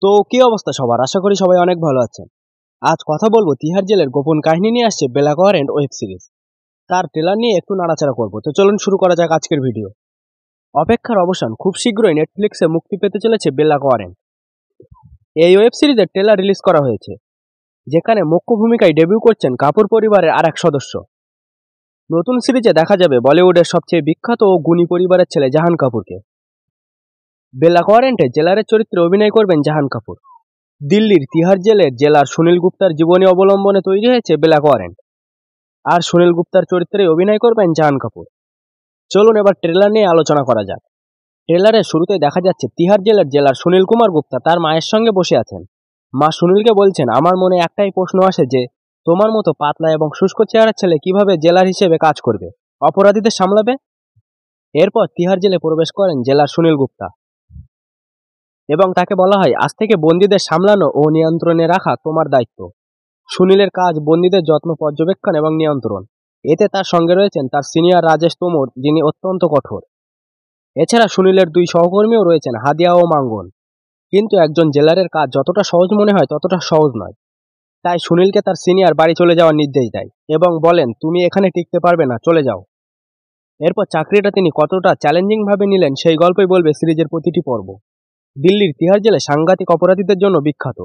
তো কি অবস্থা সবার? আশা করি সবাই অনেক ভালো আছেন। আজ কথা বলবো তিহার জেলের গোপন কাহিনী নিয়ে আসছে ব্ল্যাক ওয়ারেন্ট ওয়েব সিরিজ। তার ট্রেলার নিয়ে একটু নাড়াচাড়া করবো। তো চলুন শুরু করা যাক আজকের ভিডিও। অপেক্ষার অবসান, খুব শীঘ্রই নেটফ্লিক্সে মুক্তি পেতে চলেছে ব্ল্যাক ওয়ারেন্ট। এই ওয়েব সিরিজের ট্রেলার রিলিজ করা হয়েছে, যেখানে মুখ্য ভূমিকায় ডেবিউ করছেন কাপুর পরিবারের আর এক সদস্য। নতুন সিরিজে দেখা যাবে বলিউডের সবচেয়ে বিখ্যাত ও গুণী পরিবারের ছেলে জাহান কাপুরকে। ব্ল্যাক ওয়ারেন্টে জেলারের চরিত্রে অভিনয় করবেন জাহান কাপুর। দিল্লির তিহার জেলের জেলার সুনীল গুপ্তার জীবনী অবলম্বনে তৈরি হয়েছে ব্ল্যাক ওয়ারেন্ট, আর সুনীল গুপ্তার চরিত্রে অভিনয় করবেন জাহান কাপুর। চলুন এবার ট্রেলার নিয়ে আলোচনা করা যাক। ট্রেলারের শুরুতে দেখা যাচ্ছে তিহার জেলার জেলার সুনীল কুমার গুপ্তা তার মায়ের সঙ্গে বসে আছেন। মা সুনীলকে বলছেন, আমার মনে একটাই প্রশ্ন আসে যে তোমার মতো পাতলা এবং শুষ্ক চেহারার ছেলে কিভাবে জেলার হিসেবে কাজ করবে, অপরাধীদের সামলাবে। এরপর তিহার জেলে প্রবেশ করেন জেলার সুনীল গুপ্তা এবং তাকে বলা হয়, আজ থেকে বন্দীদের সামলানো ও নিয়ন্ত্রণে রাখা তোমার দায়িত্ব। সুনীলের কাজ বন্দীদের যত্ন, পর্যবেক্ষণ এবং নিয়ন্ত্রণ। এতে তার সঙ্গে রয়েছেন তার সিনিয়র রাজেশ তোমর, যিনি অত্যন্ত কঠোর। এছাড়া সুনীলের দুই সহকর্মীও রয়েছেন, হাদিয়া ও মাঙ্গন। কিন্তু একজন জেলারের কাজ যতটা সহজ মনে হয় ততটা সহজ নয়। তাই সুনীলকে তার সিনিয়র বাড়ি চলে যাওয়ার নির্দেশ দেয় এবং বলেন, তুমি এখানে টিকতে পারবে না, চলে যাও। এরপর চাকরিটা তিনি কতটা চ্যালেঞ্জিং ভাবে নিলেন সেই গল্পই বলবে সিরিজের প্রতিটি পর্ব। দিল্লির তিহার জেলে সাংঘাতিক অপরাধীদের জন্য বিখ্যাত।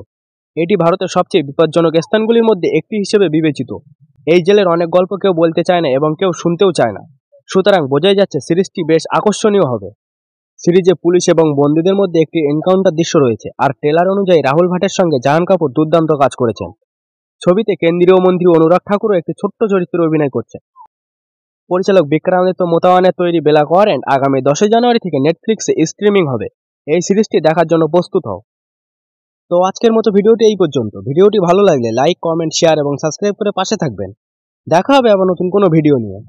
এটি ভারতের সবচেয়ে বিপজ্জনক স্থানগুলির মধ্যে একটি হিসেবে বিবেচিত। এই জেলের অনেক গল্প কেউ বলতে চায় না এবং কেউ শুনতেও চায় না, সুতরাং বোঝাই যাচ্ছে সিরিজটি বেশ আকর্ষণীয় হবে। সিরিজে পুলিশ এবং বন্দীদের মধ্যে একটি এনকাউন্টার দৃশ্য রয়েছে, আর ট্রেলার অনুযায়ী রাহুল ভাটের সঙ্গে জাহান কাপুর দুর্দান্ত কাজ করেছেন। ছবিতে কেন্দ্রীয় মন্ত্রী অনুরাগ ঠাকুরও একটি ছোট্ট চরিত্রে অভিনয় করছেন। পরিচালক বিক্রামাদিত্য মোতাওয়ানের তৈরি ব্ল্যাক ওয়ারেন্ট আগামী 10 জানুয়ারি থেকে নেটফ্লিক্সে স্ট্রিমিং হবে। এই সিরিজটি দেখার জন্য প্রস্তুত হও। তো আজকের মতো ভিডিওটি এই পর্যন্ত। ভিডিওটি ভালো লাগলে লাইক, কমেন্ট, শেয়ার এবং সাবস্ক্রাইব করে পাশে থাকবেন। দেখা হবে আবার নতুন কোনো ভিডিও নিয়ে।